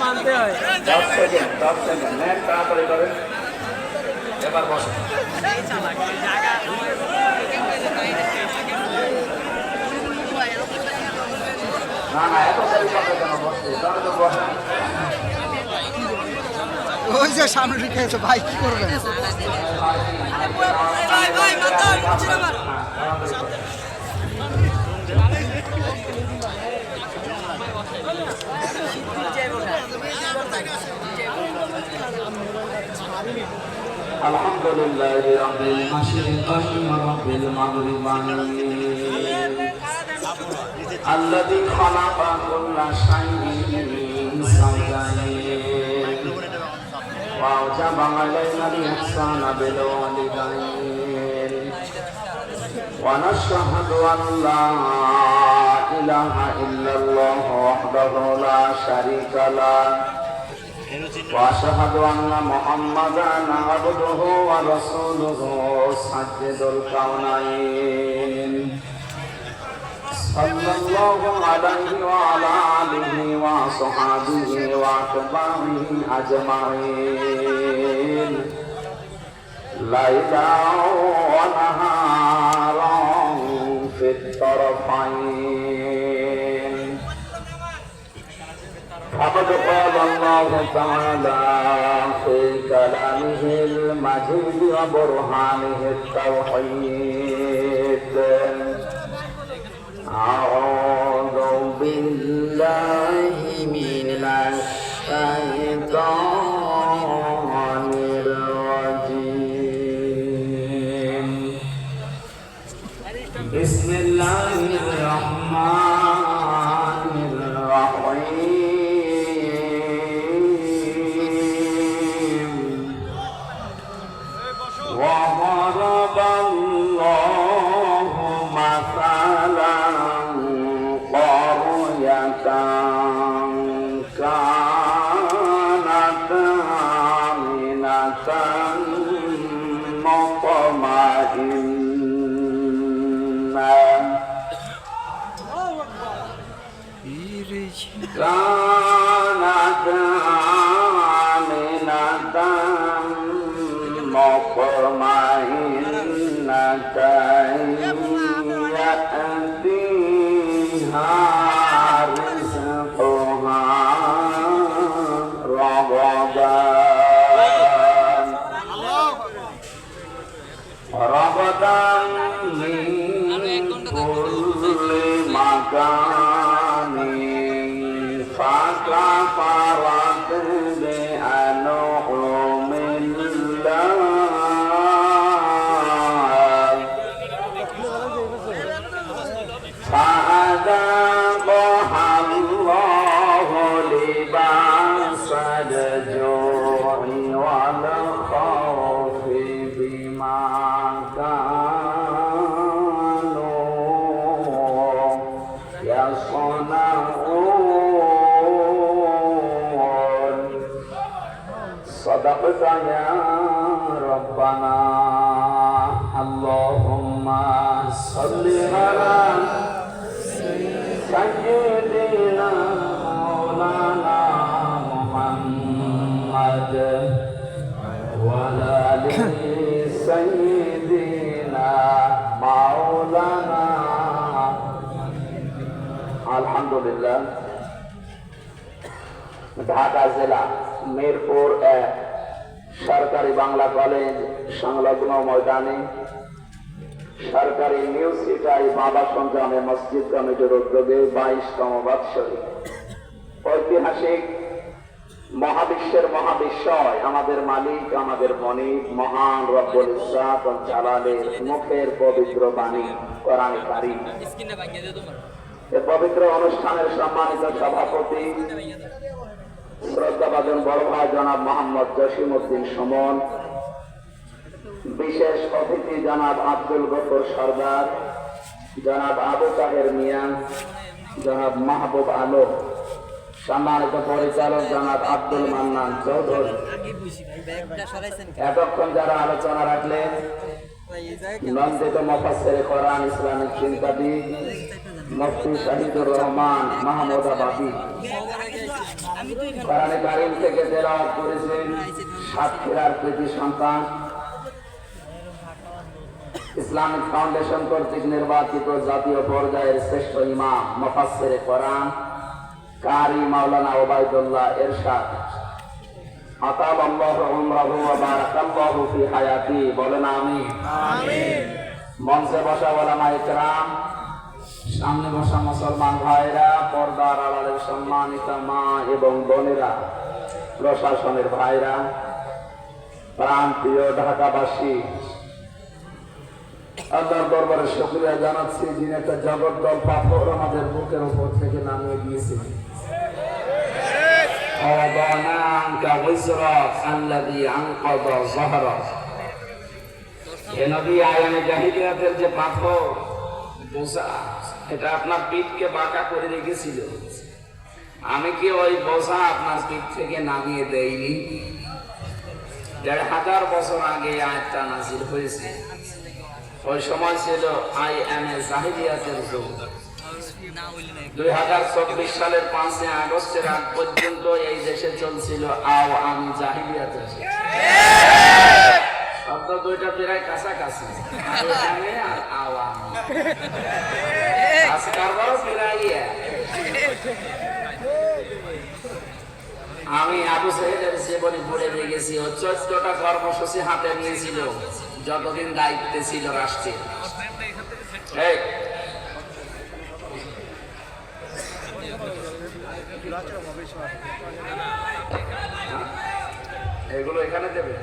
মানতে হয়। 10 সেকেন্ড নেন, তাড়াতাড়ি করেন। এবার বসেন। না না, এত দেরি করতে কেন? বসে তাহলে বসেন। ওই যে সামনে রেখে আছে ভাই, কি করবেন? আলহামদুলিল্লাহি রাব্বিল মাশরিকাইন ওয়া রাব্বিল মাগরিবাইন আল্লাযী খালাকা কুল্লা শাইইন সাওয়াইন ওয়া আওজাবা আলাইনাল ইহসানা বিল ওয়ালিদাইন ওয়া নাশহাদু আন লা ইলাহা ইল্লাল্লাহু ওয়াহদাহু লা শারীকা লাহু وأشهد أن محمدا عبده ورسوله سيد الكونين صلى الله عليه وعلى آله وصحبه وأتباعه أجمعين ليلا ونهارا في الطرفين فقد قال الله تعالى في كلامه المجيد وبرهانه التوحيد أعوذ بالله من الشيطان الرجيم بسم الله الرحمن الرحيم وضرب الله مثلا قرية كانت آمنة مطمئنة مطمئنة يأتيها رزقها رغدا من كل مكان فكفرت بأنعم الله فأذاقها الله لباس الجوع والخوف بما كانوا يصنعون صدقت يا ربنا اللهم صل على سيدنا مولانا محمد وعلى آل سيدنا مولانا আলহামদুলিল্লাহ ঢাকা জেলা মিরপুর ১ সরকারি বাংলা কলেজ সংলগ্ন ময়দানে সরকারি নিউ সিটাই বাবা সন্তানে মসজিদ কমিটির উদ্যোগে ২২তম বাৎসরিক ঐতিহাসিক মহাবিশ্বের মহাবিশ্বয় আমাদের মালিক আমাদের মনিব মহান রব্বুল ইজ্জাত ওয়াল জালালের মুখের পবিত্র বাণী কোরআনে কারীম এই পবিত্র অনুষ্ঠানের সম্মানিত সভাপতি শ্রদ্ধাভাজন বড় ভাই জনাব মোহাম্মদ জসিমউদ্দিন সুমন, বিশেষ অতিথি জনাব আব্দুল গফুর সরদার, জনাব আবু তাহের মিয়া, জনাব মাহবুব আলম, সম্মানিত পরিচালক জনাব আব্দুল মান্নান চৌধুরী, এতক্ষণ যারা আলোচনা রাখলেন নন্দিত মুফাসসির কোরআন ইসলামিক চিন্তাবিদ মুফতি শহীদুর রহমান মাহমুদাবাদী কোরআনে কারীম থেকে তেলাওয়াত করেছেন সাতক্ষীরার কৃতি সন্তান ইসলামিক ফাউন্ডেশন কর্তৃক নির্বাচিত জাতীয় পর্যায়ের শ্রেষ্ঠ ইমাম মুফাসসিরে কোরআন কারি মাওলানা ওবায়দুল্লাহ এরশাদ আতালাল্লাহু উমরাহু ওয়া বারাকাল্লাহু ফি হায়াতি বলেন আমিন। মঞ্চে বসা ওলামা ইকরাম, সামনে বসা মুসলমান ভাইরা, পর্দার আড়ালের সম্মানিত মা এবং বোনেরা, প্রশাসনের ভাইরা, প্রান্তীয় ঢাকাবাসী, আল্লাহর দরবারে শুকরিয়া জানাচ্ছি যিনি একটা জগদ্দল পাথর আমাদের বুকের উপর থেকে নামিয়ে দিয়েছেন। যে পাথর বোঝা, এটা আপনার পিঠকে বাঁকা করে রেখেছিল, আমি কি ওই বোঝা আপনার পিঠ থেকে নামিয়ে দেইনি? ১,৫০০ বছর আগে আয়াতটা নাযিল হয়েছে। ওই সময় ছিল আইএমএ জাহিলিয়াতের যুগ। ২০২৪ সালের ৫ই আগস্টের আগ পর্যন্ত এই দেশে চলছিল আওয়ামী জাহিলিয়াতের যুগ। শব্দ দুইটা প্রায় কাছাকাছি, আইএমএ আর আওয়ামী, আজকাল প্রায় আমি আবু সাইদের জীবনী পড়ে গেছি। ও ১৪টা কর্মসূচি হাতে নিয়েছিল যতদিন দায়িত্বে ছিল রাষ্ট্রের। এগুলো এখানে দেবে।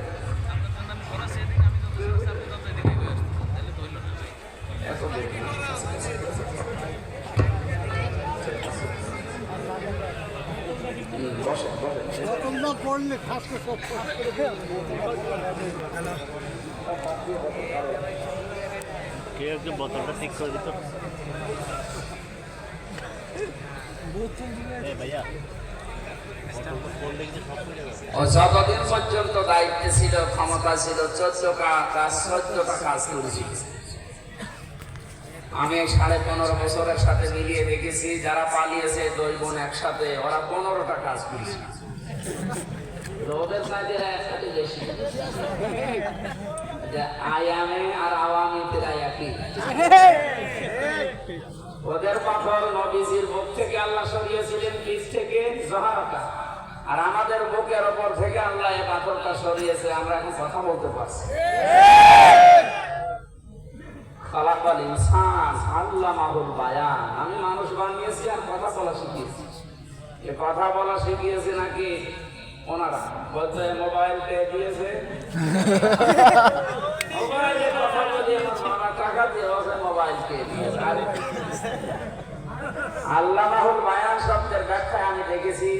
পড়লে খাসকে সব কে একজন বোতলটা ঠিক করে দিত ভাইয়া। যতদিন পর্যন্ত দায়িত্বে ছিল, ক্ষমতা ছিল, 14টা কাজ করেছি। আমি 15.5 বছরের সাথে মিলিয়ে দেখেছি যারা পালিয়েছে 2 বোন একসাথে, ওরা 15টা কাজ করেছে। ওদের কাজে একসাথে বেশি, আয়ামে আর আওয়ামী প্রায় একই। ওদের পাথর নবীজির বুক থেকে আল্লাহ সরিয়েছিলেন, পিঠ থেকে জহারাটা, আর আমাদের বুকের ওপর থেকে আল্লাহ এই পাথরটা সরিয়েছে। আমরা এখন কথা বলতে পারছি। খালাকাল ইনসান আল্লামাহুল বায়ান, আমি মানুষ বানিয়েছি আর কথা বলা শিখিয়েছি। এ কথা বলা শিখিয়েছে নাকি ওনারা? বলতে মোবাইল পেয়ে দিয়েছে, মোবাইলে কথা বলিয়ে টাকা দিয়ে মোবাইল পেয়ে দিয়েছে। আল্লামাহুল বায়ান শব্দের ব্যাখ্যায় আমি দেখেছি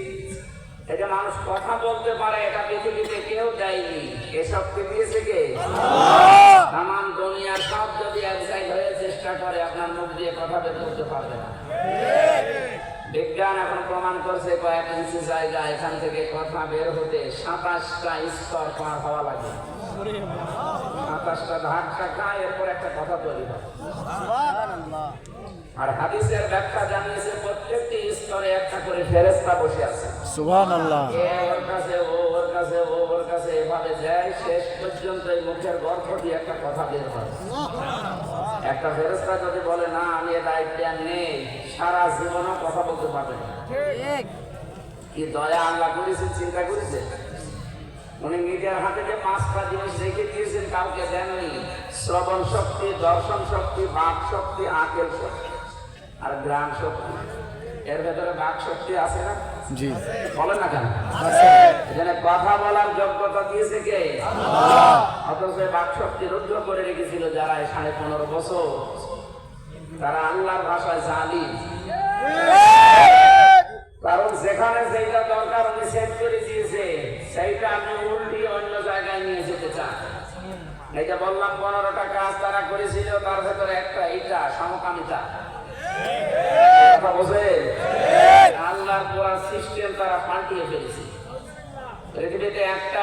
এটা মানুষ কথা বলতে পারে, এটা পৃথিবীতে কেউ দেয়নি। এসবকে দিয়েছে কে? তামাম দুনিয়ার সব যদি এক জায়গায় হয়ে চেষ্টা করে আপনার মুখ দিয়ে কথা বের করতে পারবে না। বিজ্ঞান এখন প্রমাণ করছে কয়েক ইঞ্চি জায়গা এখান থেকে কথা বের হতে 27টা স্তর পার হওয়া লাগে। 27টা ধাক্কা খায়, এরপর একটা কথা তৈরি হয়। আর হাদিসের ব্যাখ্যা জানিয়েছে প্রত্যেকটি স্তরে একটা করে ফেরেশতা বসে আছে। সুবহানাল্লাহ। ওর কাছে ও, ওর কাছে ও, ওর কাছে এভাবে যায়, শেষ পর্যন্ত এই মুখের গর্ভ দিয়ে একটা কথা বের হয়। একটা ফেরেশতা যদি বলে না আমি এ দায়িত্ব নেই, সারা জীবনও কথা বলতে পারবে না। কি দয়া আল্লাহ করেছেন, চিন্তা করেছে। উনি নিজের হাতে যে 5টা জিনিস রেখে দিয়েছেন, কাউকে দেননি। শ্রবণ শক্তি, দর্শন শক্তি, বাক শক্তি, আকেল শক্তি আর গ্রাম শক্তি। এর ভেতরে বাক শক্তি আছে না? জি, বলেন না কেন? এখানে কথা বলার যোগ্যতা দিয়েছে কে? অথচ বাক শক্তি রুদ্ধ করে রেখেছিল যারা 15.5 বছর, তারা আল্লাহর ভাষায় জালিম। কারণ যেখানে যেটা দরকার উনি সেট করে দিয়েছে, সেইটা আপনি উল্টিয়ে অন্য জায়গায় নিয়ে যেতে চান। এই যে বললাম 15টা কাজ তারা করেছিল, তার ভেতরে একটা এইটা সমকামিতা। আল্লাহর পুরা সিস্টেম তারা পাল্টিয়ে ফেলেছে। পৃথিবীতে একটা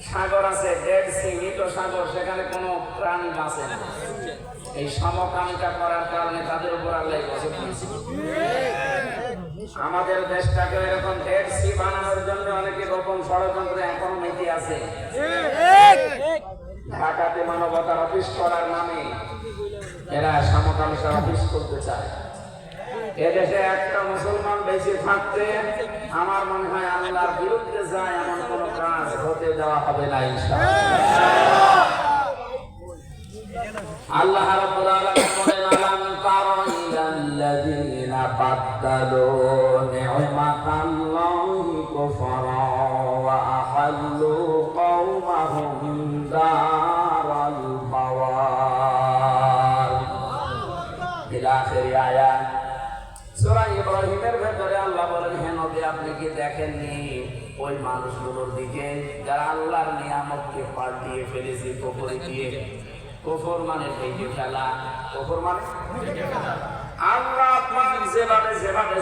সাগর আছে, ডেড সি, মৃত সাগর, সেখানে কোনো প্রাণী বাঁচে না। এই সমকামিতা করার কারণে তাদের উপর আল্লাহ গজব দিয়েছিল। আমাদের দেশটাকে এরকম টেক্সি বানানোর জন্য অনেকে গোপন ষড়যন্ত্র এখনো মেতে আছে। ঢাকাতে মানবতার অফিস করার নামে এরা সমকামিতার অফিস করতে চায়। এদেশে একটা মুসলমান বেঁচে থাকতে আমার মনে হয় আল্লাহর বিরুদ্ধে যায় এমন কোন কাজ হতে দেওয়া হবে না ইনশাআল্লাহ। আল্লাহ রাব্বুল আলামিন বলেন, আলাম তারা ইলাল্লাযীনা বাদদালু নি'মাতাল্লাহি কুফরা ওয়া আহাল্লু কওমাহুম দারাল বাওয়ার। ইলা আখির আয়াত। সূরা ইব্রাহিমের ভেতরে আল্লাহ বলেন, হে নবী আপনি কি দেখেননি ওই মানুষগুলোর দিকে যারা আল্লাহর নিয়ামতকে পাল্টিয়ে ফেলেছে কুফর দিয়ে। কুফর মানে ভেঙে ফেলা, কুফর মানে আল্লাহ পাক যেভাবে